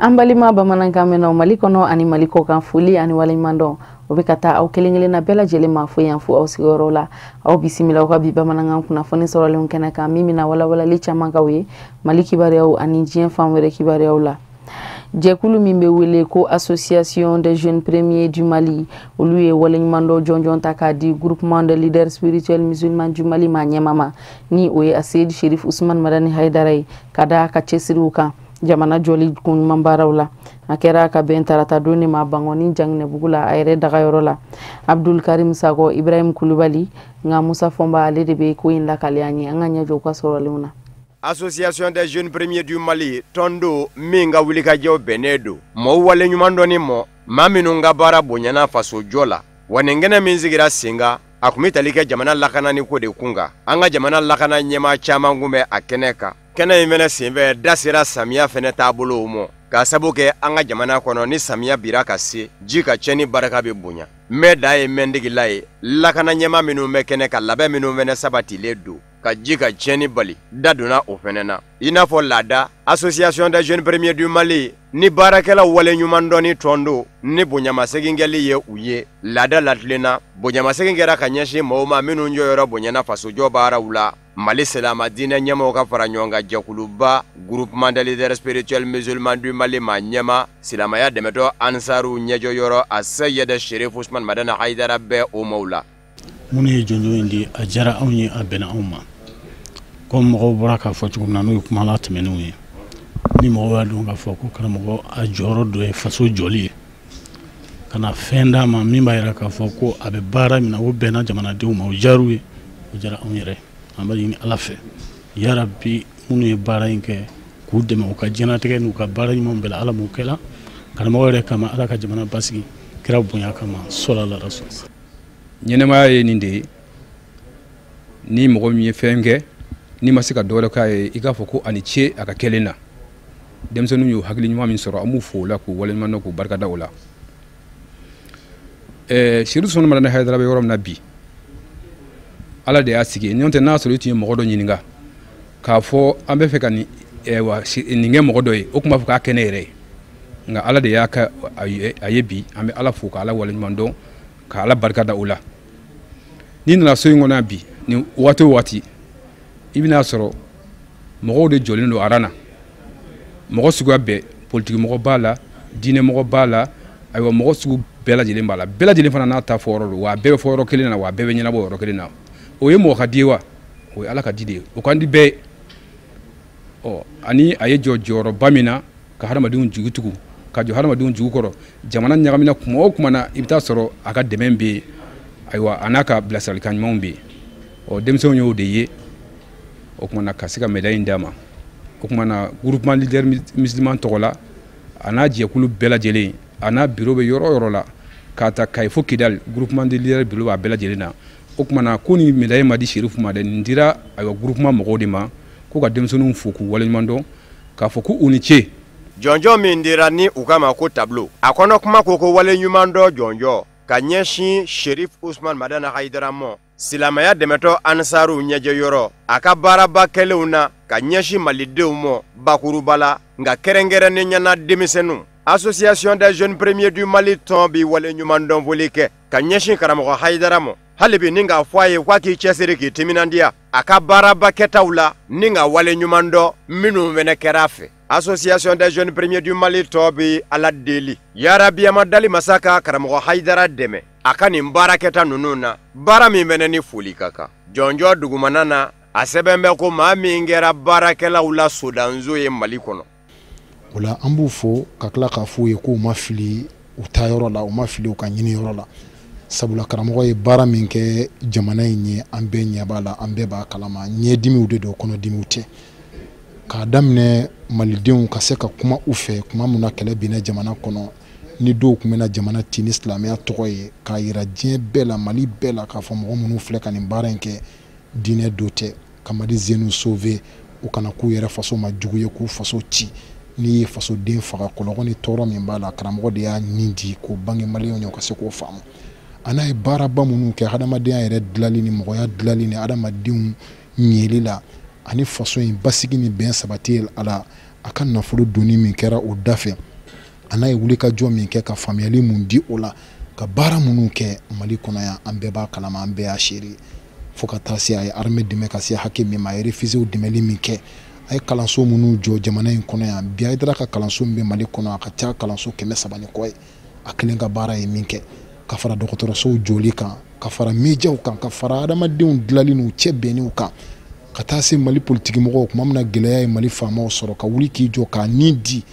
Ambalima bamanankan mɛnnaw Mali kɔnɔ ani Mali kɔkan foli ani waleɲuman dɔn o bɛ ka taa aw kelen-kelen na bɛɛ lajɛlen ma fo yan fo aw sigiyɔrɔ la aw bisimila aw ka bi bamanankan kunnafoni sɔrɔlen kɛnɛ kan min bɛna walawalali caman k'aw ye Mali kibaruyaw ani diɲɛ fan wɛrɛ kibaruyaw la. Jɛkulu min bɛ wele ko Association des jeunes premiers du Mali olu ye waleɲuman dɔ jɔnjɔn ta k'a di groupement de leaders spirituels musulmans du Mali ma ɲɛmama ni o ye Seydi Cherif Ousmane Madani Haidara ye ka da ka cɛsiriw kan jamana jɔli kunɲuman baaraw la a kɛra ka bɛn tarata don de ma Bangɔni Janginɛbugu la a yɛrɛ dagayɔrɔ la. Abdul Karim Sakɔ Ibrahim Kulubali nka Musa Fɔnba ale de bɛ ko in lakale an ye an ka ɲɛjɔ u ka sɔrɔlenw na. Association des jeunes premiers du Mali tondo min ka wulikajɛw bɛnnen don mɔgɔw waleɲuman dɔnni mɔ maa minnu ka baara bonyana faso jɔ la wa nin kɛnɛ min sigira sen kan a tun bɛ tali kɛ jamana lakanani ko de kun kan an ka jamana lakana ɲɛmaa caman kun bɛ a kɛnɛ kan. Kɛnɛ in fɛnɛ senfɛ da sera samiya fɛnɛ taabolo mɔ ka sabu kɛ an ka jamana kɔnɔ ni samiya bira ka se ji ka cɛni baraka bɛ bonya mɛ da ye mɛndigila ye lakana ɲɛmaa minnu bɛ kɛnɛ ka labɛn minnu fɛnɛ sabatilen don ka ji ka cɛni bali da donna o fɛnɛ na i n'a fɔ laada Association des jeunes premiers du Mali ni baarakɛlaw waleɲuman dɔnni tɔndo ni bonyamasegin kɛli ye u ye laada latilenna bonyamasegin kɛra ka ɲɛsin mɔgɔw ma minnu jɔyɔrɔ bonyana fasojɔ baaraw la Mali selama diinɛ ɲɛmɔgɔw ka fara ɲɔgɔn kan jɛkuluba groupement des leaders spirituels musulmans du Mali ma ɲɛma silamaya dɛmɛtɔ ansaru ɲɛjɔyɔrɔ a Seydi Cherif Ousmane Madani Haidara bɛɛ o maw la. Mun ye jɔnjɔn in di a diyara anw ye a bɛnna anw ma comme mɔgɔw bɔra k'a fɔ cogo min na n'o ye kuma la tɛmɛnenw ye ni mɔgɔw y'a dɔn k'a fɔ ko karamɔgɔ a jɔyɔrɔ dɔ ye faso jɔli ye ka na fɛn d'a ma min b'a jira k'a fɔ ko a bɛ baara min na o bɛnna jamanadenw ma o diyar'u ye o diyara anw yɛrɛ an b'a ɲini Ala fɛ yarabi minnu ye baara in kɛ k'u dɛmɛ u ka diɲɛlatigɛ n'u ka baara ɲumanw bɛɛ la Ala m'o kɛla karamɔgɔ yɛrɛ kama Ala ka jamana basigi kira bonya kama sallallahu alaihi wasallam. Ɲɛnɛmaya ye nin de ye ni mɔgɔ min ye fɛn kɛ ni ma se ka dɔwɛrɛ k'a ye i k'a fɔ ko ani ce a ka kɛlen na denmisɛnninw y'o hakili ɲuman min sɔrɔ an b'u fo o la k'u waleɲuman dɔn k'u barikada o la. Cherif Ousmane Madani Haidara bɛ yɔrɔ min na bi Ala de y'a sigi n'o tɛ n'a sɔrɔ i tun ye mɔgɔ dɔ ɲininka k'a fɔ an bɛ fɛ ka nin kɛ mɔgɔ dɔ ye o tun b'a fɔ k'a kɛ ne yɛrɛ ye nka Ala de y'a kɛ a ye bi an bɛ Ala fo ka Ala waleɲuman dɔn ka Ala barikada o la. N'i nana so in kɔnɔ bi ni waati o waati i bɛna sɔrɔ mɔgɔw de jɔlen don aran na mɔgɔ suguya bɛɛ politique mɔgɔ b'a la diinɛ mɔgɔ b'a la ayiwa mɔgɔ sugu bɛɛ lajɛlen b'a la bɛɛ lajɛlen fana n'a ta fɔ yɔrɔ don wa a bɛɛ bɛ fɔ yɔrɔ kelen na wa a bɛɛ bɛ ɲɛnabɔ yɔrɔ kelen na o ye mɔgɔ ka di ye wa o ye Ala ka di de ye o kan di bɛɛ ye ani a ye jɔyɔrɔba min na ka hadamadenw jigi tugu ka jɔ hadamadenw jugu kɔrɔ jamana ɲagamina kuma o kuma na i bɛ taa sɔrɔ a ka dɛmɛ bɛ yen ayiwa a n'a ka bilasiralikan ɲumanw bɛ yen denmisɛnw y'o de ye o kumana ka se ka médaille in d'a ma o kumana groupement leader musulman tɔgɔ la a n'a jɛkulu bɛɛ lajɛlen a n'a bureau bɛ yɔrɔ o yɔrɔ la k'a ta Kayi fo Kidali groupement de leader bureau b'a bɛɛ lajɛlen na o kumana ko ni médaille ma di Cherif ma dɛ nin dira ayiwa groupement mɔgɔw de ma ko ka denmisɛnninw fo k'u waleɲuman dɔn k'a fɔ ko u ni ce. Jɔnjɔn min dira ni u kama ko tableau a kɔnɔ kuma ko waleɲuman dɔn jɔnjɔ ka ɲɛsin Cherif Ousmane Madani Haidara mɔ silamaya dɛmɛtɔ ansaru ɲɛjɛyɔrɔ a ka baaraba kɛlenw na ka ɲɛsin malidenw mɔ bakuruba la nka kɛrɛnkɛrɛnnen ɲɛna denmisɛnninw. Association des jeunes premiers du Mali tɔn bi waleɲuman dɔn foli kɛ ka ɲɛsin karamɔgɔ Haidara mɔ hali bi ni k'a fɔ a ye k'a k'i cɛsiri k'i timinandiya a ka baaraba kɛtaw la ni ka waleɲuman dɔn minnu fɛnɛ kɛra a fɛ. Association des jeunes premiers du Mali tɔ bi Ala deli yarabi a ma dali masa ka karamɔgɔ Haidara dɛmɛ a ka nin baarakɛta ninnu na baara min fɛnɛ ni foli ka kan. Jɔnjɔ dugumana na a sɛbɛn bɛ ko maa min kɛra baarakɛlaw la sodanzo ye Mali kɔnɔ. O la an b'u fo ka tila k'a f'u ye k'u ma fili u taa yɔrɔ la u ma fili u ka ɲini yɔrɔ la sabula karamɔgɔ ye baara min kɛ jamana in ye an bɛɛ ɲɛ b'a la an bɛɛ b'a kalama ɲɛdimiw de don kɔnɔdimiw tɛ k'a daminɛ malidenw ka se ka kuma u fɛ kuma mun na kɛlɛ binna jamana kɔnɔ ni dɔw tun bɛna jamana ci ni silamɛya tɔgɔ ye k'a yira diɲɛ bɛɛ la Mali bɛɛ la k'a fɔ mɔgɔ minnu filɛ ka nin baara in kɛ diinɛ do tɛ ka Mali zenu sauver u kana k'u yɛrɛ faso ma jugu ye k'u faso ci n'i ye fasoden faga kɔlɔkɔ ni tɔɔrɔ min b'a la karamɔgɔ de y'a nin di k'o bange maliyɛnw ye ka se k'o faamu a n'a ye baaraba minnu kɛ hadamadenya yɛrɛ dilali ni mɔgɔya dilali ni hadamadenw ɲɛli la ani faso in basigi ni bɛn sabati a la a ka nafolo donni min kɛra o da fɛ a n'a ye wulikajɔ min kɛ ka faamuyali mun di o la ka baara minnu kɛ Mali kɔnɔ yan an bɛɛ b'a kalama an bɛɛ y'a seere fo ka taa se a ye armée dɛmɛ ka se hakɛ min ma a ye refugees dɛmɛli min kɛ a ye kalanso minnu jɔ jamana in kɔnɔ yan bi Haidara ka kalanso min bɛ Mali kɔnɔ a ka ca kalanso 300 ni kɔ ye a kelen ka baara ye min kɛ ka fara dɔgɔtɔrɔsow jɔli kan ka fara médiaw kan ka fara adamadenw dilanli n'u cɛ bɛnniw kan ka taa se Mali politiki mɔgɔw kuma min na gɛlɛya ye Mali faamaw sɔrɔ ka wuli k'i jɔ k'a ni di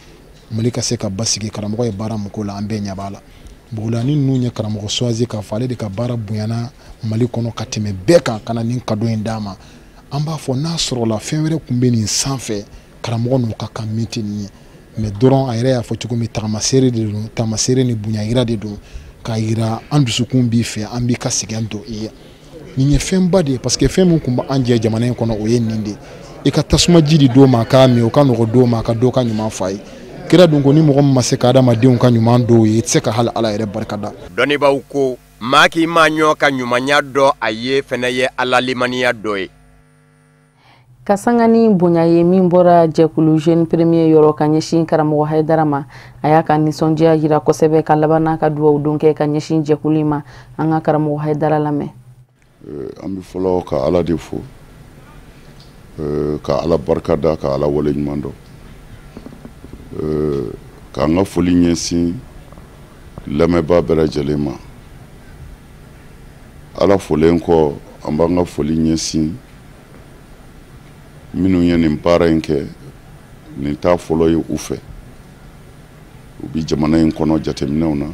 Mali ka se ka basigi karamɔgɔ ye baara mun k'o la an bɛɛ ɲɛ b'a la Bugulani ninnu ye karamɔgɔ choisi k'a fɔ ale de ka baara bonyana Mali kɔnɔ ka tɛmɛ bɛɛ kan ka na nin cadeau in d'a ma an b'a fɔ n'a sɔrɔla fɛn wɛrɛ tun bɛ nin sanfɛ karamɔgɔ n'u ka kan min tɛ nin ye mais dɔrɔn a yɛrɛ y'a fɔ cogo min tagamasere de don tagamasere ni bonya yira de don k'a yira an dusukun b'i fɛ an b'i ka sɛgɛn don i ye nin ye fɛnba de ye parce que fɛn min tun b'an jɛ jamana in kɔnɔ o ye nin de i ka tasuma ji di dɔw ma k'a min o ka nɔgɔ dɔw ma ka dɔw ka ɲuman fa ye kira dun ko ni mɔgɔ min ma se ka adamadenw ka ɲuman dɔw ye i tɛ se ka hali Ala yɛrɛ barikada dɔnnibaaw ko maa k'i ma ɲɔ ka ɲumanya dɔ a ye fɛnɛ ye Ala limaniya dɔ ye ka sanga ni bonya ye min bɔra jɛkulu jeune premier yɔrɔ ka ɲɛsin karamɔgɔ Haidara ma a y'a ka nisɔndiya yira kosɛbɛ ka laban n'a ka duwawu don kɛ ka ɲɛsin jɛkulu ma an ka karamɔgɔ Haidara lamɛn an bɛ fɔlɔ ka Ala de fo ka Ala barikada ka Ala wale ɲuman dɔn k'an ka foli ɲɛsin lamɛnbaa bɛɛ lajɛlen ma Ala folen kɔ an b'an ka foli ɲɛsin minnu ye nin baara in kɛ nin t'a fɔlɔ ye u fɛ u bi jamana in kɔnɔ jateminɛw na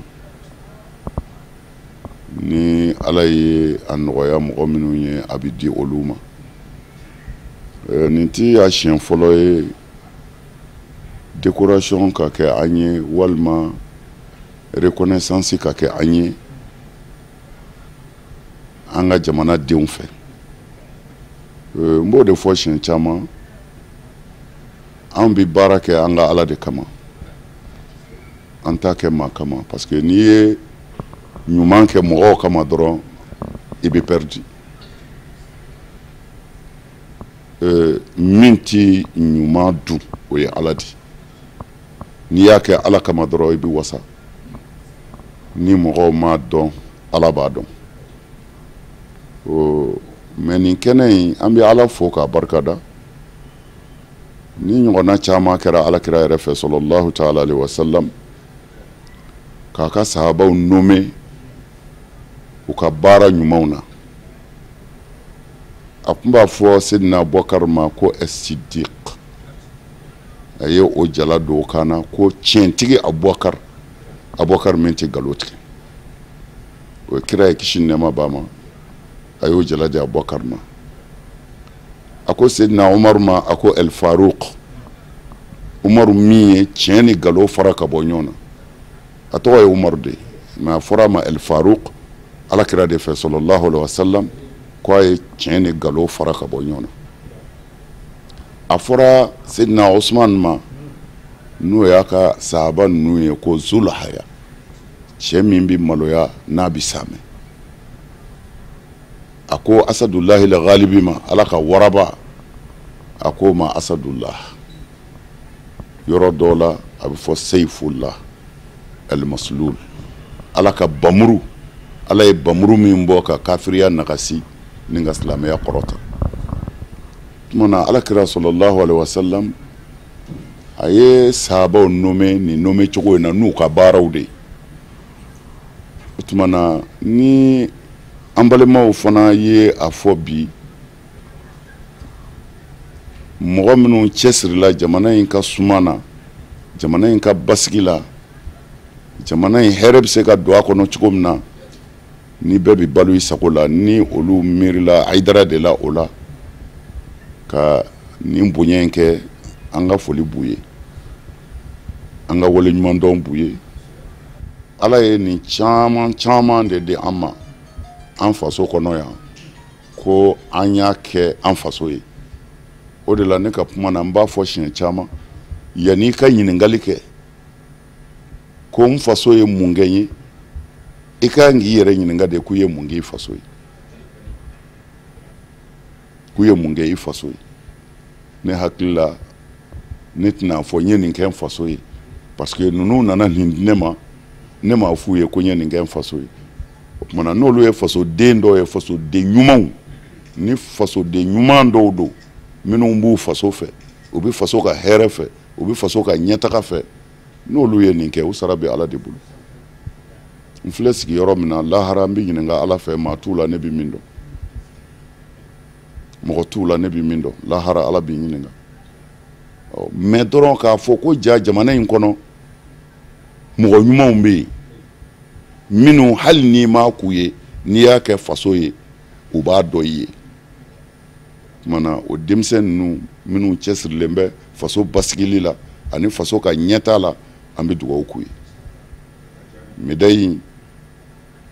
ni Ala ye a nɔgɔya mɔgɔ minnu ye a bi di olu ma nin ti a siɲɛ fɔlɔ ye décoration ka kɛ an ye walima reconnaissance ka kɛ an ye an ka jamana denw fɛ n b'o de fɔ siɲɛ caman an bi baara kɛ an ka Ala de kama an t'a kɛ maa kama parce que n'i ye ɲuman kɛ mɔgɔw kama dɔrɔn i bɛ perdu min ti ɲuman dun o ye Ala di n'i y'a kɛ Ala kama dɔrɔn i bɛ wasa ni mɔgɔw m'a dɔn Ala b'a dɔn mais nin kɛnɛ in an bɛ Ala fo k'a barikada ni ɲɔgɔnna caman kɛra Alakira yɛrɛ fɛ sallallahu ta'ala alaihi wa sallam k'a ka sahabaw nommer u ka baara ɲumanw na a tun b'a fɔ Seydina Abubakar ma ko as-Siddiq a ye o jala don o kan na ko tiɲɛtigi Abubakar min tɛ nkalon tigɛ o kira ye kisi ni nɛɛma b'a ma a y'o jala di Abubakar ma a ko Seydina Umaru ma a ko El Faruq Umaru min ye tiɲɛ ni nkalon fara ka bɔ ɲɔgɔn na a tɔgɔ ye Umaru de ye mais a fɔra a ma El Faruq Alakira de fɛ sallallahu alaihi wa sallam ko a ye tiɲɛ ni nkalon fara ka bɔ ɲɔgɔn na a fɔra Seydina Usman ma n'o y'a ka sahaba ninnu ye ko Zulhaya cɛ min bi maloya n'a bi saamɛ a ko Asadullahi al-Ghalibi ma Ala ka waraba a ko ma Asadullah yɔrɔ dɔw la a bɛ fɔ Seifullah al-Maslul Ala ka bamuru Ala ye bamuru min bɔ ka kafiriya nagasi ni ka silamɛya kɔrɔta tuma na Alakira sallallahu alaihi wa sallam a ye sahabaw nommer nin nommer cogo in na n'u ka baaraw de o tuma na ni an balimaw fana ye a fɔ bi mɔgɔ minnu cɛsirila jamana in ka suma na jamana in ka basigi la jamana in hɛrɛ bɛ se ka don a kɔnɔ cogo min na ni bɛɛ bɛ balo i sago la ni olu miirila Haidara de la o la ka nin bonya in kɛ an ka foli b'u ye an ka wale ɲuman dɔn b'u ye Ala ye nin caman caman de di an ma an faso kɔnɔ yan ko an y'a kɛ an faso ye o de la ne ka kuma na n b'a fɔ siɲɛ caman yanni i ka ɲininkali kɛ ko n faso ye mun kɛ n ye i ka kan k'i yɛrɛ ɲininka de k'u ye mun k'i faso ye k'u ye mun kɛ i faso ye ne hakili la ne tɛna fɔ n ye nin kɛ n faso ye parce que nous nana ne ma f'u ye ko ɲɛ nin kɛ faso ye o kumana n'olu ye faso den dɔw ye faso den ɲumanw ni faso den ɲuman dɔw don minnu b'u faso fɛ u bɛ faso ka hɛrɛ fɛ u bɛ faso ka ɲɛtaga fɛ n'olu ye nin kɛ u sara bɛ Ala de bolo n filɛ sigi yɔrɔ min na lahara n bɛ ɲininka Ala fɛ maa t'u la ne bɛ min dɔn mɔgɔ t'u la ne bɛ min dɔn lahara Ala b'i ɲininka mais dɔrɔn k'a fɔ ko ja jamana in kɔnɔ mɔgɔ ɲumanw bɛ yen minnu hali n'i m'a k'u ye n'i y'a kɛ faso ye u b'a dɔn i ye kumana o denmisɛn ninnu minnu cɛsirilen bɛ faso basigili la ani faso ka ɲɛtaa la an bɛ dugawu k'u ye médaille in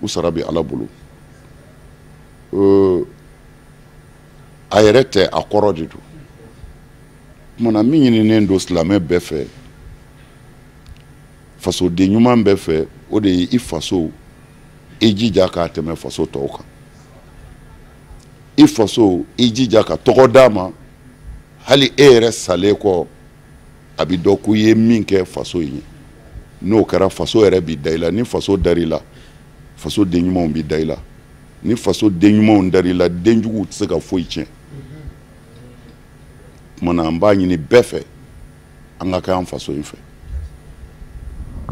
u sara bɛ Ala bolo a yɛrɛ tɛ a kɔrɔ de don kumana min ɲininen don silamɛ bɛɛ fɛ faso den ɲuman bɛɛ fɛ o de ye i faso i jija k'a tɛmɛ faso tɔw kan i faso i jija ka tɔgɔ d'a ma hali e yɛrɛ salen kɔ a bɛ dɔn k'u ye min kɛ faso in ye n'o kɛra faso yɛrɛ b'i da i la ni faso dar'i la faso den ɲumanw b'i da i la ni faso den ɲumanw dar'i la denjuguw tɛ se ka foyi tiɲɛ kumana an b'a ɲini bɛɛ fɛ an ka kɛ an faso in fɛ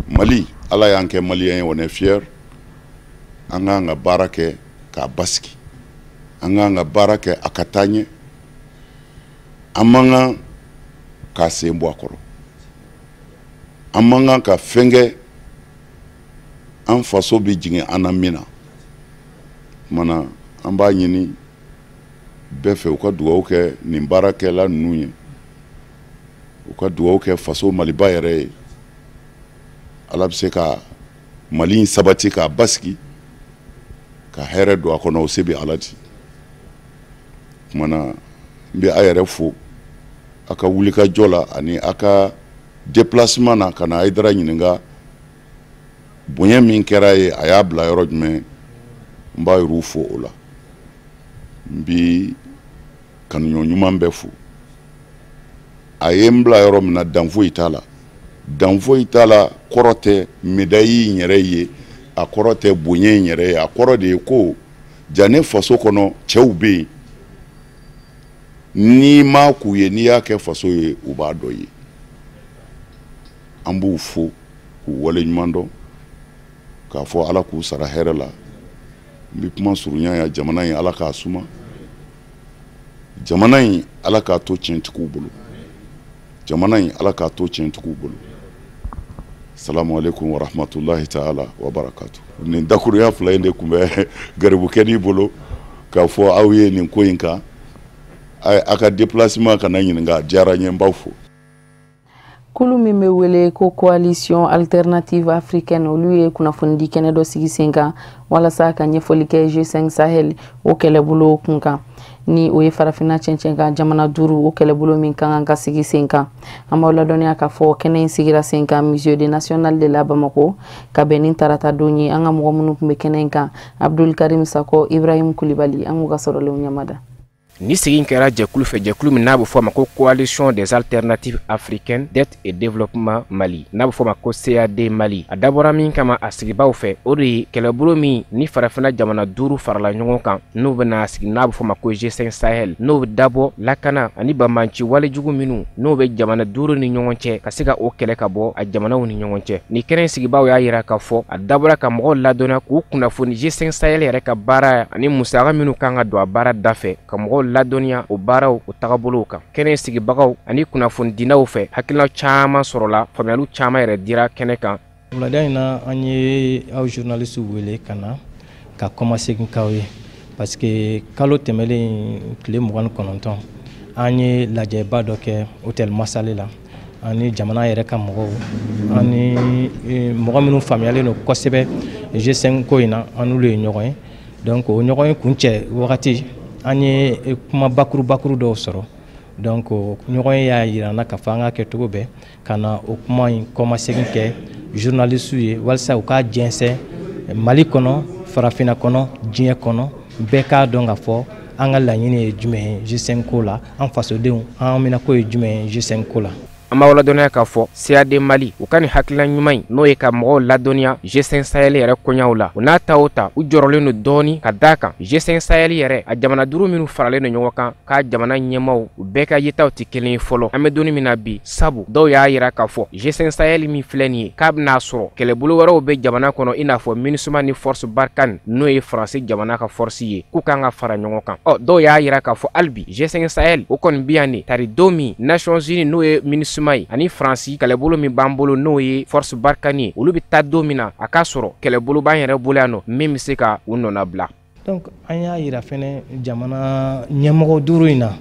Mali Ala y'an kɛ maliyɛn ye on est fier an k'an ka baara kɛ k'a basigi an k'an ka baara kɛ a ka taa ɲɛ an man kan k'a sen bɔ a kɔrɔ an man kan ka fɛn kɛ an faso bɛ jigin an na min na kumana an b'a ɲini bɛɛ fɛ u ka dugawu kɛ nin baarakɛla ninnu ye u ka dugawu kɛ faso Maliba yɛrɛ ye Ala bɛ se ka Mali in sabati k'a basigi ka hɛrɛ don a kɔnɔ o se bɛ Ala di kumana n bɛ a yɛrɛ fo a ka wulikajɔ la ani a ka déplacement na ka na Hayidara ɲininka bonya min kɛra ye a y'a bila yɔrɔ jumɛn n b'a yɛrɛ fo o la n bɛ kanuɲɔ ɲuman bɛɛ fo a ye n bila yɔrɔ min na dan foyi t'a la dan foyi t'a la kɔrɔ tɛ médaille in yɛrɛ ye a kɔrɔ tɛ bonya in yɛrɛ ye a kɔrɔ de ye ko ja ne faso kɔnɔ cɛw bɛ yen n'i m'a k'u ye n'i y'a kɛ faso ye u b'a dɔn i ye an b'u fo k'u wale ɲuman dɔn k'a fɔ Ala k'u sara hɛrɛ la n bɛ kuma surunya ya jamana in Ala k'a suma jamana in Ala k'a to tiɲɛtigiw bolo jamana in Ala k'a to tiɲɛtigiw bolo salamu alaikum wa rahmatulahi ta'ala wa barakatu nin dakuruya fila in de tun bɛ garibukɛni bolo k'a fɔ aw ye nin ko in kan a ka déplacement kana ɲininka a diyara n ye n b'aw fo kulu min bɛ wele ko coalition alternative africaine olu ye kunnafonidi kɛnɛ dɔ sigi sen kan walasa ka ɲɛfɔli kɛ G5 Sahel o kɛlɛbolo kun kan ni o ye farafina cɛncɛn ka jamana 5 o kɛlɛbolo min kan ka sigi sen kan an b'aw ladɔnniya k'a fɔ kɛnɛ in sigira sen kan Musée de National de la Bamako ka bɛn ni tarata don ye an ka mɔgɔ minnu tun bɛ kɛnɛ in kan Abdul Karim Sako Ibrahim Kulibali an k'u ka sɔrɔlenw ɲamada ni segin kɛra jɛkulu fɛ jɛkulu min n'a bɛ fɔ ma ko coalition des alternatives africaines d'aide et développement Mali n'a bɛ fɔ ma ko CAD Mali a dabɔra min kama a sigibaw fɛ o de ye kɛlɛbolo min ni farafina jamana 5 farala ɲɔgɔn kan n'u bɛna sigi n'a bɛ fɔ ma ko G5 Sahel n'o bɛ dabɔ lakana ani banbanci walejugu minnu n'o bɛ jamana 5 ni ɲɔgɔn cɛ ka se ka o kɛlɛ ka bɔ a jamanaw ni ɲɔgɔn cɛ ni kɛnɛ sigibaw y'a yira k'a fɔ a dabɔra ka mɔgɔw ladɔnniya k'u kunnafoni G5 Sahel yɛrɛ ka baara ani musaka minnu kan ka don a baara da fɛ ka mɔgɔw ladɔnniya o baaraw o tagabolow kan kɛnɛ sigibagaw ani kunnafoni dinaw fɛ hakilina caman sɔrɔla faamuyaliw caman yɛrɛ dira kɛnɛ kan wulada in na an ye aw journalistes wele ka na ka kɔma segin k'aw ye parce que kalo tɛmɛlen tile 29 an ye lajɛba dɔ kɛ hôtel Masale la ani jamana yɛrɛ ka mɔgɔw ani mɔgɔ minnu faamuyalen don kosɛbɛ G5 ko in na an n'olu ye ɲɔgɔn ye donc o ɲɔgɔn ye kuncɛ wagati an ye kuma bakuru dɔw sɔrɔ donc ɲɔgɔn y'a yira na ka fɔ an ka kɛ cogo bɛɛ ka na o kuma in kɔma segin kɛ journalistes ye walasa u ka jɛnsɛn Mali kɔnɔ farafina kɔnɔ diɲɛ kɔnɔ bɛɛ k'a dɔn ka fɔ an ka laɲini ye jumɛn ye G5 ko la an fasodenw an mina ko ye jumɛn ye G5 ko la an b'a ladɔnniya k'a fɔ CAD Mali u ka nin hakilina ɲuman in n'o ye ka mɔgɔw ladɔnniya G5 Sahel yɛrɛ koɲaw la u n'a ta o ta u jɔrɔlen do dɔɔni ka daa kan G5 Sahel yɛrɛ a jamana 5 minnu faralen do ɲɔgɔn kan k'a jamana ɲɛmaw u bɛɛ ka yetaw tɛ kelen ye fɔlɔ an bɛ donni min na bi sabu dɔw y'a yira k'a fɔ G5 Sahel min filɛ nin ye k'a bɛna sɔrɔ kɛlɛbolo wɛrɛw bɛ jamana kɔnɔ i n'a fɔ MINUSMA ni force Barkhane n'o ye faransi jamana ka force ye k'u kan ka fara ɲɔgɔn kan dɔw y'a yira k'a fɔ halibi G5 Sahel o kɔni bi yan de tari don min Nations Unies n'o ye MINUSMA ye ani faransi kɛlɛbolo min b'an bolo n'o ye force Barkhane ye olu bɛ taa don min na a k'a sɔrɔ kɛlɛbolo b'an yɛrɛ bolo yan nɔ min bɛ se ka u nɔna bila. Donc an y'a yira fɛnɛ jamana ɲɛmɔgɔ 5 in na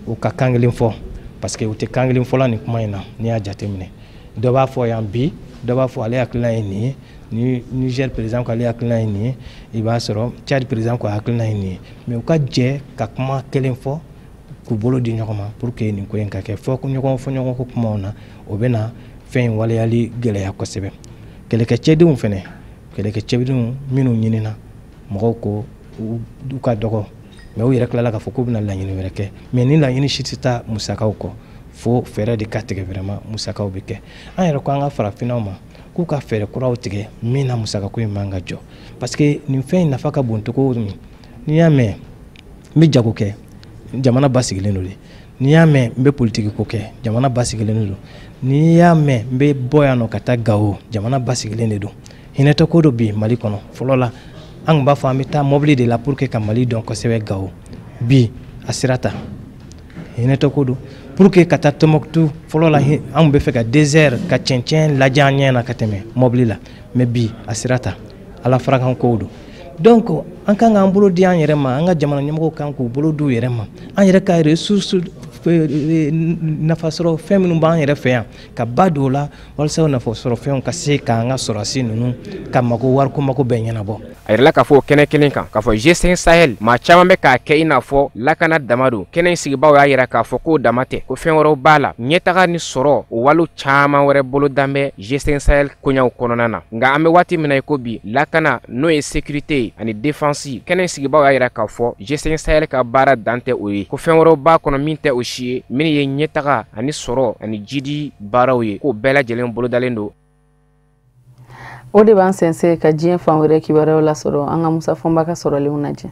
u ka kan kelen fɔ parce que u tɛ kan kelen fɔla nin kuma in na n'i y'a jateminɛ dɔ b'a fɔ yan bi dɔ b'a fɔ ale hakilina ye nin ye ni Niger président ko ale hakilina ye nin ye i b'a sɔrɔ Tchad président ko hakilina ye nin ye mais u ka jɛ ka kuma kelen fɔ k'u bolo di ɲɔgɔn ma pour que nin ko in ka kɛ fɔ ɲɔgɔn ko kumaw na o bɛ na fɛn in waleyali gɛlɛya kosɛbɛ kɛlɛkɛcɛdenw fɛnɛ kɛlɛkɛcɛdenw minnu ɲinina mɔgɔw ko u ka dɔgɔ mais u yɛrɛ tilala k'a fɔ k'u bɛna laɲini wɛrɛ kɛ mais ni laɲini si tɛ taa musakaw kɔ fo fɛɛrɛ de ka tigɛ vraiment musakaw bɛ kɛ an yɛrɛ ko an ka farafinnaw ma k'u ka fɛɛrɛ kuraw tigɛ min na musakako in man ka jɔ parce que nin fɛn in nafa ka bon cogo min n'i y'a mɛn n bɛ jago kɛ jamana basigilen do de n'i y'a mɛn n bɛ politiki ko kɛ jamana basigilen do n'i y'a mɛn n bɛ bɔ yan nɔ ka taa Gao jamana basigilen de do hinɛtɔ ko dɔ bi Mali kɔnɔ fɔlɔ la an b'a fɔ an bɛ taa mobili de la pour que ka Mali dɔn kosɛbɛ Gao bi a sira ta hinɛtɔ ko do pour que ka taa Tombouctou fɔlɔ la an bɛ fɛ ka désert ka cɛncɛn lajɛ an ɲɛ na ka tɛmɛ mobili la mais bi a sira ta ala farakan kow do donc an kan k'an bolo di an yɛrɛ ma an ka jamana ɲɛmɔgɔw kan k'u bolo di u yɛrɛ ma an yɛrɛ ka ressources nafasɔrɔ fɛn minnu b'an yɛrɛ fɛ yan ka ba don o la walasa o nafasɔrɔ fɛnw ka se k'an ka sɔrɔsi ninnu ka mago wariko mago bɛɛ ɲɛnabɔ a yirala k'a fɔ kɛnɛ kelen kan k'a fɔ G5 Sahel maa caman bɛ k'a kɛ i n'a fɔ lakana dama don kɛnɛ in sigibaaw y'a yira k'a fɔ k'o dama tɛ ko fɛn wɛrɛw b'a la ɲɛtaga ni sɔrɔ o walo caman wɛrɛ bolo danbɛ G5 Sahel koɲaw kɔnɔna na nka an bɛ waati min na i ko bi lakana n'o ye sécurité ani défense kɛnɛ in sigibaaw y'a yira k'a fɔ G5 Sahel ka baara dan tɛ o ye ko fɛn wɛrɛw b'a kɔnɔ min tɛ o si ye min ye ɲɛtaga ani sɔrɔ ani jidi baaraw ye k'o bɛɛ lajɛlen bolodalen don. O de b'an sɛnsɛn ka diɲɛ fan wɛrɛ kibaruyaw lasɔrɔ an ka Musa Fɔnba ka sɔrɔlenw lajɛ.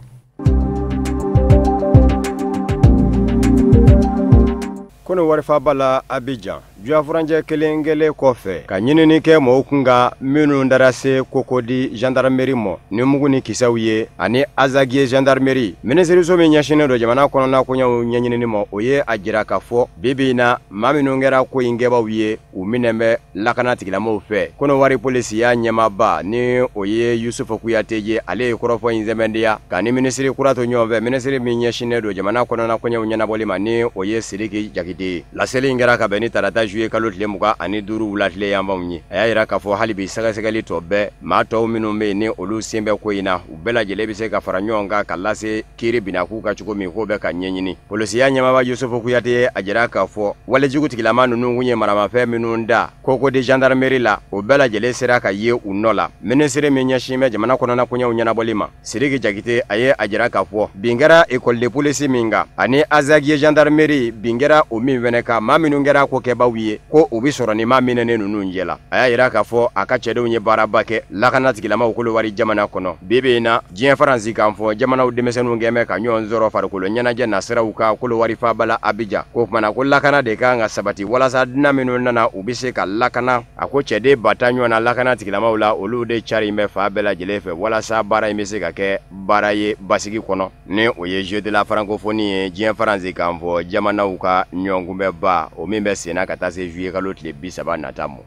Kono warifa bala Abidjan juafuranjɛ kelen kɔfɛ ka ɲinini kɛ mɔgɔw kun ka minnu dara se Kokodi gendarmerie mɔ ni mugu ni kisɛw ye ani Azagie gendarmerie minisiriso min ɲɛsinnen do jamana kɔnɔna koɲɛw ɲɛɲinini mɔ o ye a jira k'a fɔ bibi na maa minnu kɛra ko in kɛbaw ye u minɛn bɛ lakana tigilamaw fɛ kono wari polisiya ɲɛmaba ni o ye Yusufu Kuyate ye ale ye kɔrɔfɔ in sɛbɛndiya ka ni minisiri kura to ɲɔgɔn fɛ minisiri min ɲɛsinnen do jamana kɔnɔna koɲɛw ɲɛnabɔli ma ni o ye Sidiki Jakite laseli in kɛra ka bɛn ni tarata juillet kalo tile 25 wula tile yan b'anw ye a y'a yira k'a fɔ hali bi sɛgɛsɛgɛli tɔ bɛɛ maa tɔw minnu bɛ yen ni olu sen bɛ ko in na u bɛɛ lajɛlen bɛ se ka fara ɲɔgɔn kan ka lase kiiri binakuu ka cogo min k'o bɛ ka ɲɛɲini polisiya ɲɛmaaba Yusufu Kuyate ye a jira k'a fɔ walejugu tigilama ninnu kun ye maramafɛn minnu da Kokodi gendarmerie la o bɛɛ lajɛlen sera ka ye u nɔ la minisiri min ɲɛsin bɛ jamana kɔnɔna koɲɛw ɲɛnabɔli ma Sidiki Jakite a ye a jira k'a fɔ bin kɛra école de police min kan ani Azagie gendarmerie bin kɛra o min fɛnɛ kan maa minnu kɛra ko kɛbaw ye ko u bi sɔrɔ ni maa minɛnen ninnu ɲɛ la a y'a yira k'a fɔ a ka cɛdenw ye baaraba kɛ lakana tigilamaw Kolowari jamana kɔnɔ bibi in na diɲɛ faransi k'an fɔ jamanaw denmisɛnninw kɛmɛ ka ɲɔgɔn sɔrɔ farikolo ɲɛnajɛ nasiraw ka Kolowari faabala Abidjan ko kumana ko lakana de kan ka sabati walasa dunan minnu nana u bi se ka lakana a ko cɛden ba ta ɲɔgɔn na lakana tigilamaw la olu de cari bɛ fa bɛɛ lajɛlen fɛ walasa baara in bɛ se ka kɛ baara ye basigi kɔnɔ ni o ye jeu de la francophonie ye diɲɛ faransi k'an fɔ jamanaw ka ɲɔgɔnkunbɛba o min bɛ senna ka taa se juillet kalo tile 30 nata mɔ.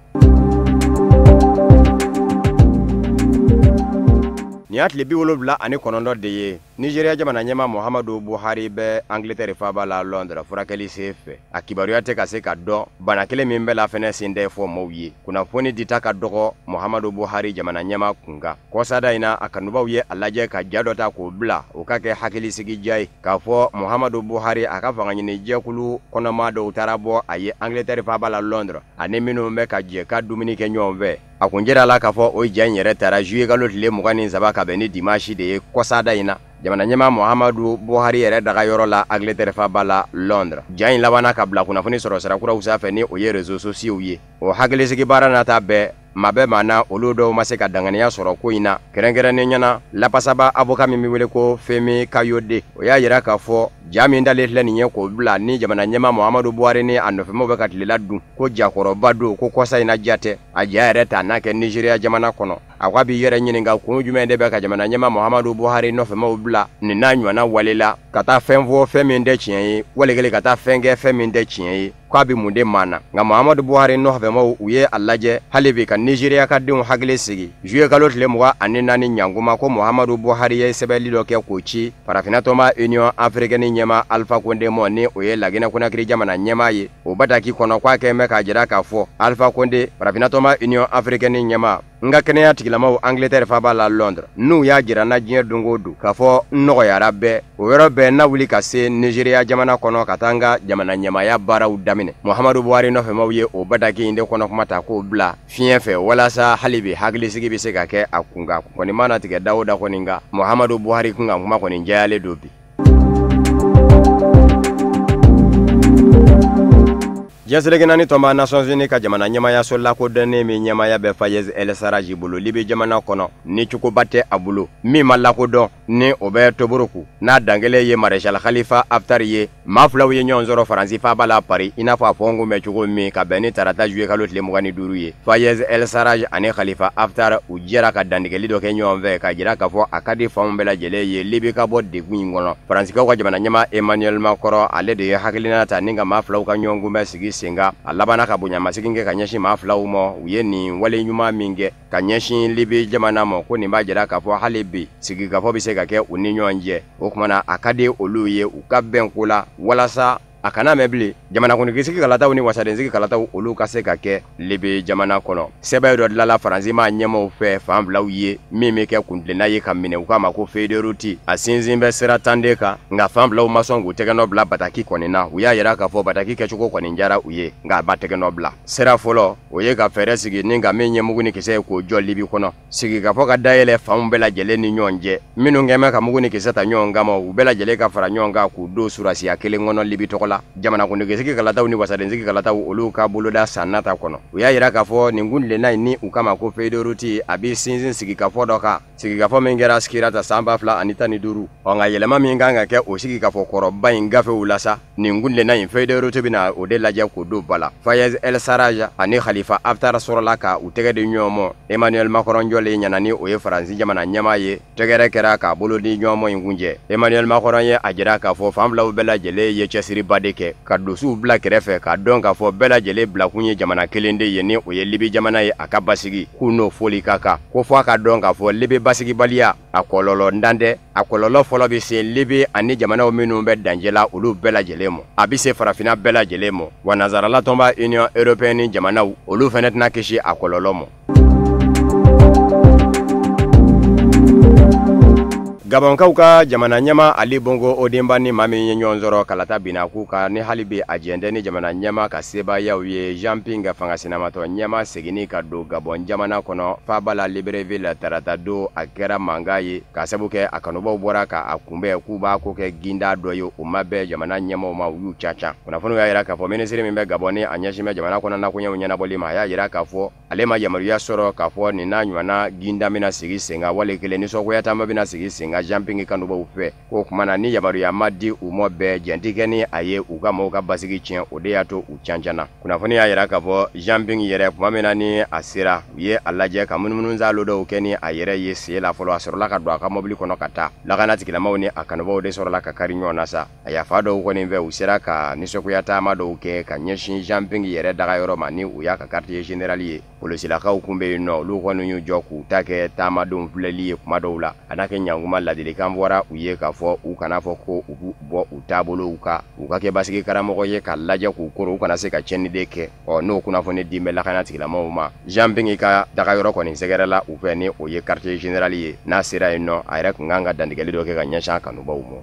Ni y'a tile 79 de ye Nigeria jamana ɲɛma Muhammadu Buhari bɛ Angleterre faaba la Londres furakɛli sen fɛ a kibaruya tɛ ka se ka dɔn bana kelen min bɛ la fɛnɛ sen tɛ fɔ maaw ye kunnafoni dita ka dɔgɔ Muhammadu Buhari jamana ɲɛma kunkan kɔsada in na a kanubaw ye a lajɛ ka ja dɔ ta k'o bila o ka kɛ hakilisigi ja ye k'a fɔ Muhammadu Buhari a ka fangaɲini jɛkulu kɔnɔma dɔw taara bɔ a ye Angleterre faaba la Londres ani minnu bɛ ka jɛ ka dumuni kɛ ɲɔgɔn fɛ a kun jira la k'a fɔ o ja in yɛrɛ taara juillet kalo tile 27 ka bɛn ni dimanche de ye kɔsada in na jamana ɲɛma Muhammadu Buhari yɛrɛ daga yɔrɔ la Angleterre faba la Londres. Ja in labana ka bila kunnafoni sɔrɔ sira kuraw sanfɛ ni o ye réseaux sociaux ye. O hakilisigi baara nata bɛɛ ma bɛɛ maana olu dɔw ma se ka danganiya sɔrɔ ko in na. Kɛrɛnkɛrɛnnen ɲɛna Lapasaba avocat min bɛ wele ko Femi Kayode o y'a yira k'a fɔ ja min dalen filɛ nin ye k'o bila ni jamana ɲɛma Muhammadu Buhari ni a nɔfɛmaw bɛ ka tilela dun ko jakɔrɔba don ko kɔsa in na ja tɛ a ja yɛrɛ ta n'a kɛ Nigeria jamana kɔnɔ. A ko a b'i yɛrɛ ɲininka kun jumɛn de bɛ ka jamana ɲɛma Muhammadu Buhari nɔfɛmaw bila nin n'a ɲɔgɔnna walela ka taa fɛn fɔ fɛn min tɛ tiɲɛ ye walikelen ka taa fɛn kɛ fɛn min tɛ tiɲɛ ye k'a bɛ mun de maana. Nka Muhammadu Buhari nɔfɛmaw u ye a lajɛ hali bi ka Nigeria ka denw hakili sigi juillet kalo tile 24 ɲanguma ko Muhammadu Buhari ye sɛbɛnli dɔ kɛ k'o ci farafinna tɔnba Union Africaine ɲɛma Alpha Condé ma ni o ye Laginɛ Conakry jamana ɲɛma ye o bataki kɔnɔ k'a kɛn bɛ k'a jira k'a fɔ Alpha Condé farafinna tɔnba Union Africaine ɲɛma n ka kɛnɛya tigilamaw Angleterre faba la Londres n'u y'a jira na diɲɛ don o don k'a fɔ n nɔgɔyara bɛɛ o yɔrɔ bɛɛ na wuli ka se Nigeria jamana kɔnɔ ka taa n ka jamana ɲɛmaya baaraw daminɛ. Muhammadu Buhari nɔfɛmaw ye o bataki in de kɔnɔ kuma ta k'o bila fiɲɛ fɛ walasa hali bi hakilisigi bɛ se ka kɛ a kunkan kɔni mana tigɛ da o da kɔni nka Muhammadu Buhari kun ka kuma kɔni jɛyalen don bi. Jɛnseregina ni tɔnba Nations Unies ka jamana ɲɛmayaso lakodɔnnen min ɲɛmaya bɛ Fayez El Sarraj bolo Libi jamana kɔnɔ ni cogoba tɛ a bolo min ma lakodɔn ni o bɛ Tobruk n'a dangelen ye Maréchal Khalifa Haftar ye maa filaw ye ɲɔgɔn sɔrɔ Faransi faba la Paris i n'a fɔ a fɔ n kun bɛ cogo min ka bɛn ni tarata juillet kalo tile 25 ye. Fayez El Sarraj ani Khalifa Haftar u jɛra ka dantigɛli dɔ kɛ ɲɔgɔn fɛ ka jira k'a fɔ a ka di fanw bɛɛ lajɛlen ye Libi ka bɔ degun in kɔnɔ. Faransikɛw ka jamana ɲɛma Emmanuel Macron ale de ye hakilina ta ni ka maa filaw ka ɲɔgɔn kunbɛn sigi senga a labana ka bonyamasegin kɛ ka ɲɛsin maa filaw ma u ye nin wale ɲuman min kɛ ka ɲɛsin Libi jamana ma ko nin b'a jira k'a fɔ hali bi sigikafɔ bɛ se ka kɛ u ni ɲɔgɔn cɛ o kumana a ka di olu ye u ka bɛn ko la walasa a kana mɛn bilen jamanakuntigi kalataw ni wasadensigi kalataw olu ka se ka kɛ Libi jamana kɔnɔ. Sɛbɛn dɔ dilala Faransi ma ɲɛmaw fɛ fan filaw ye min bɛ kɛ kuntilenna ye ka minɛ u k'a ma ko feuille de route a sinsin bɛ sira tan de kan nka fan filaw ma sɔn k'u tɛgɛnɔ bila bataki kɔni na u y'a yira k'a fɔ bataki kɛcogo kɔni diyara u ye nka a ba tɛgɛnɔ bila. Sira fɔlɔ o ye ka fɛɛrɛ sigi ni ka min ɲɛ mugu ni kisɛ ye k'o jɔ Libi kɔnɔ sigikafɔ ka dayɛlɛ fanw bɛɛ lajɛlen ni ɲɔgɔn cɛ minnu kɛn bɛ ka mugu ni kisɛ ta ɲɔgɔn kama u bɛɛ lajɛlen ka fara ɲɔgɔn kan k'u don surasiya kelen kɔnɔ Libi tɔgɔ la. Jamanakuntigi kalataw ni wasadensigi kalataw olu ka boloda san nata kɔnɔ u y'a yira k'a fɔ nin kuntilenna in ni u kama ko feuille de route a bɛ sinsin sigikafɔ dɔ kan sigikafɔ min kɛra Skirata san 2015 nka yɛlɛma min kan ka kɛ o sigikafɔ kɔrɔba in gafew la sa nin kuntilenna in feuille de route bɛna o de lajɛ k'o don ba la. Fayez El Sarraj ani Khalifa Haftar sɔrɔla ka u tɛgɛ di ɲɔgɔn ma Emmanuel Macron jɔlen ɲɛna ni o ye Faransi jamana ɲɛma ye tɛgɛrɛ kɛra k'a bolo di ɲɔgɔn ma in kun cɛ. Emmanuel Macron ye a jira k'a fɔ fan filaw bɛɛ lajɛlen ye cɛsiriba de kɛ ka dusuw bila kɛrɛfɛ k'a dɔn k'a fɔ bɛɛ lajɛlen bilakun ye jamana kelen de ye ni o ye Libi jamana ye a ka basigi k'u n'o foli ka kan ko fɔ a ka dɔn k'a fɔ Libi basigibaliya a kɔlɔlɔ ntan tɛ a kɔlɔlɔ fɔlɔ bɛ se Libi ani jamanaw minnu bɛ danger la olu bɛɛ lajɛlen ma a bɛ se farafinna bɛɛ lajɛlen ma wa nazarala tɔnba Union Européenne jamanaw olu fɛnɛ tɛna kisi a kɔlɔlɔ ma. Gabonkaw ka jamana ɲɛma Ali Bongo Odimba ni maa min ye ɲɔgɔn sɔrɔ kalata binna k'u kan ni hali bi a jɛntɛ ni jamana ɲɛma ka sebayaw ye Jean Ping fangasinamatɔ ɲɛma seginni ka don Gabon jamana kɔnɔ faba la Libreville tarata don a kɛra mankan ye ka sabu kɛ a kanubaw bɔra ka a kunbɛn k'u b'a ko kɛ ginda dɔ ye o ma bɛɛ jamana ɲɛmaw ma u y'u caca. Kunnafoniw y'a yira k'a fɔ minisiri min bɛ Gabon ni a ɲɛsin bɛ jamana kɔnɔna koɲɛw ɲɛnabɔli ma a y'a yira k'a fɔ ale ma yamaruya sɔrɔ k'a fɔ nin n'a ɲɔgɔnna ginda bɛna sigi sen kan wali kelen nisɔngoya taama bɛna sigi sen kan Jean Ping kanubaw fɛ k'o kumana ni yamaruya ma di u ma bɛɛ jɛntikɛ ni a ye u ka mɔgɔw ka basigi tiɲɛ o de y'a to u cancana. Kunnafoni y'a yira k'a fɔ Jean Ping yɛrɛ kuma min na ni a sera u ye a lajɛ ka munumunu zalo dɔw kɛ ni a yɛrɛ ye sen la fɔlɔ a sɔrɔla ka don a ka mobili kɔnɔ ka taa lakana tigilamaw ni a kanubaw de sɔrɔla ka kari ɲɔgɔn na sa a yafa dɔw kɔni fɛ u sera ka nisɔngoya taama dɔw kɛ ka ɲɛsin Jean Ping yɛrɛ daga yɔrɔ ma ni u y'a ka quartier général ye polisilakaw kun bɛ yen nɔ olu kɔni y'u jɔ k'u ta kɛ taamadenw filɛli ye kuma dɔw la a n'a kɛ ɲankuma ladilikan bɔra u ye k'a fɔ u kana fɔ ko u b'u bɔ u taabolow kan u ka kɛ basigi karamɔgɔ ye ka lajɛ k'u koro u kana se ka tiɲɛni de kɛ n'o kunnafoni di bɛ lakana tigilamaw ma Jean Ping ka daga yɔrɔ kɔni sɛgɛrɛla u fɛ ni o ye quartier général ye n'a sera yen nɔ a yɛrɛ kun kan ka dantigɛli dɔ kɛ ka ɲɛsin a kanubaw ma.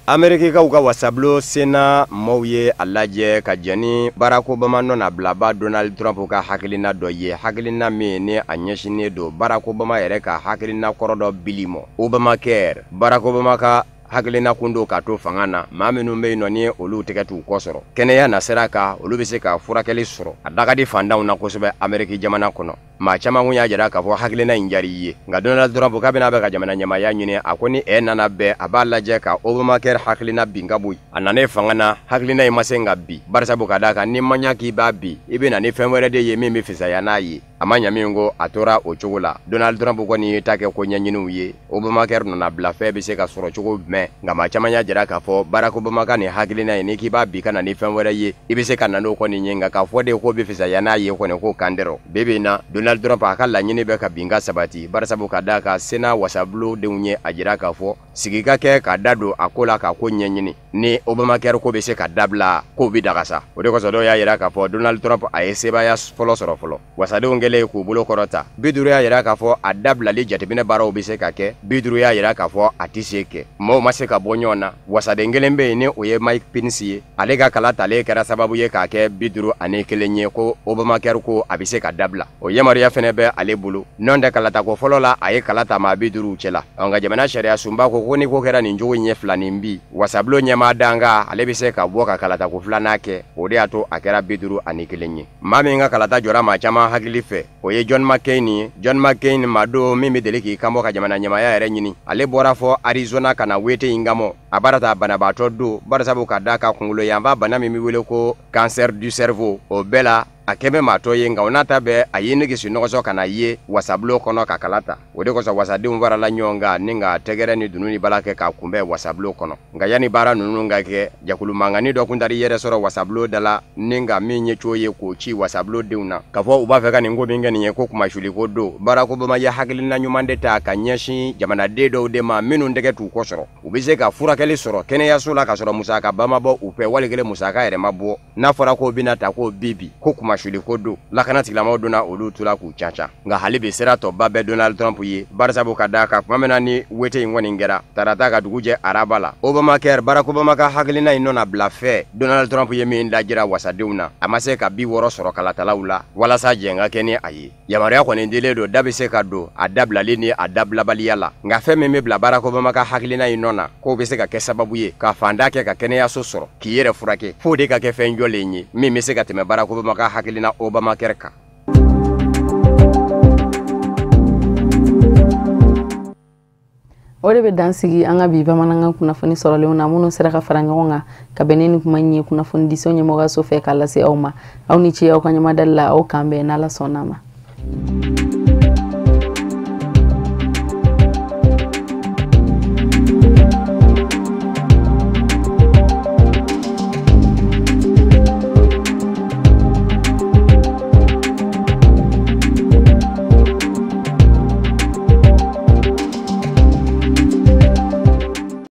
Amerikikaw ka wasablo sena maaw ye a lajɛ ka jɛni Barack Obama nɔna bilaba Donald Trump ka hakilina dɔ ye hakilina min ni a ɲɛsinen don Barack Obama yɛrɛ ka hakilina kɔrɔ dɔ bili mɔ Obamacare Barack Obama ka hakilina kundo ka to fanga na maa minnu bɛ yen nɔ ni olu tɛgɛ t'u kɔ sɔrɔ kɛnɛya nasira kan olu bɛ se ka furakɛli sɔrɔ a dagadi fandanw na kosɛbɛ Ameriki jamana kɔnɔ maa caman kun y'a jira k'a fɔ hakilina in jari ye nka Donald Trump k'a bɛna bɛ ka jamana ɲɛmaaya ɲini a ko ni nana bɛɛ a b'a lajɛ ka Obamacare hakilina bin ka bɔ yen a nana fanga na hakilina in ma se ka bin barisabu ka d'a kan ni ma ɲa k'i b'a bin i bɛ na ni fɛn wɛrɛ de ye min bɛ fisaya n'a ye a ma ɲa min ko a tora o cogo la Donald Trump kɔni ye ta kɛ ko ɲɛɲiniw ye Obamacare nana bila fɛn bɛ se ka sɔrɔ cogo jumɛn nka maa caman y'a jira k'a fɔ Barack Obama ka nin hakilina ye ni k'i b'a bin ka na ni fɛn wɛrɛ ye i bɛ se ka na n'o kɔni ye nka k'a fɔ de ko bɛ fisaya n'a ye kɔni ko kan dɛrɛ bi bi in na Donald Trump a ka laɲini bɛ ka bin ka sabati barisabu ka d'a kan sena wasabulondenw ye a jira k'a fɔ sigi ka kɛ ka da don a ko la ka ko ɲɛɲini ni Obamacare ko bɛ se ka dabila k'o bɛ dagasa o de kosɔn dɔw y'a jira k'a fɔ Donald Trump a ye sebaya fɔlɔ sɔrɔ fɔlɔ wasadenw kɛlen k'u bolo kɔrɔta 50 y'a jira k'a fɔ a dabilali jateminɛ baaraw bɛ se ka kɛ 50 y'a jira k'a fɔ a tɛ se kɛ maaw ma se ka bɔ ɲɔgɔn na wasaden kelen bɛ yen ni o ye Mike Pence ye ale ka kala talen kɛra sababu ye k'a kɛ 51 ye ko Obamacare ko a bɛ se ka dabila o yamaruya fɛnɛ bɛ ale bolo n'o tɛ kalata ko fɔlɔ la a ye kala ta maa 50 cɛla nka jamana sariya sunba ko ni ko kɛra nin jogo ɲɛ fila nin bi wasabulon ɲɛmaa danga ale bɛ se ka bɔ ka kalata ko filanan kɛ o de y'a to a kɛra 51 ye maa min ka kalata jɔra maa caman hakili fɛ o ye John McCain ye John McCain maa do min bɛ deli k'i kanbɔ ka jamana ɲɛmaaya yɛrɛ ɲini ale bɔra fɔ Arizona ka na wete in kamɔ a baara ta banabaatɔ don barisabu ka d'a ka kunkolo yanfan bana min bɛ wele ko cancer du cerveau o bɛɛ la a kɛmɛ maatɔ ye nka o n'a ta bɛɛ a ye negesi nɔgɔsɔ ka na ye wasabulon kɔnɔ ka kala ta o de kosɔn wasadenw farala ɲɔgɔn kan ni ka tɛgɛrɛ ni dunu ni bala kɛ k'a kunbɛn wasabulon kɔnɔ nka yanni baara ninnu ka kɛ jakulu mangani dɔ kun tari yɛrɛ sɔrɔ wasabulon da la ni ka min ye cogo ye k'o ci wasabulondenw na k'a fɔ u b'a fɛ ka nin ko min kɛ nin ye ko kumasuli ko don Barack Obama ye hakilina ɲuman de ta ka ɲɛsin jamanaden dɔw de ma minnu tɛgɛ t'u kɔ sɔrɔ u bɛ se ka furakɛli sɔrɔ kɛnɛyaso la ka sɔrɔ musaka ba ma bɔ u fɛ wali kelen musaka yɛrɛ ma bɔ n'a fɔra ko bɛna ta ko bibi ko kumasuli ko don lakana tigilamɔgɔw donna olu tula k'u caca nka hali bi sera tɔba bɛ Donald Trump ye barisabu ka d'a kan kuma min na ni wete in kɔni kɛra tarata ka dugu jɛ araba la Obamacare Barack Obama ka hakilina in nɔna bila fɛ Donald Trump ye min lajira wasadenw na a ma se ka 60 sɔrɔ kalatalaw la walasa jɛn ka kɛ ni a ye yamaruya kɔni dilen don da bɛ se ka don a dabilali ni a dabilabaliya la nka fɛn min bɛ bila Barack Obama ka hakilina in nɔna k'o bɛ se ka kɛ sababu ye ka fanda kɛ ka kɛnɛyaso sɔrɔ k'i yɛrɛ furakɛ f'o de ka kɛ fɛn jɔlen ye min bɛ se ka tɛmɛ Barack Obama ka hakilina Obamacare kan. O de bɛ dan sigi an ka bi bamanankan kunnafoni sɔrɔlenw na minnu sera ka fara ɲɔgɔn kan ka bɛn ni kuma in ye kunnafoni diso ɲɛmɔgɔyaso fɛ k'a lase aw ma aw ni ce aw ka ɲamadali la aw kan bɛn n'Ala sɔnn'a ma.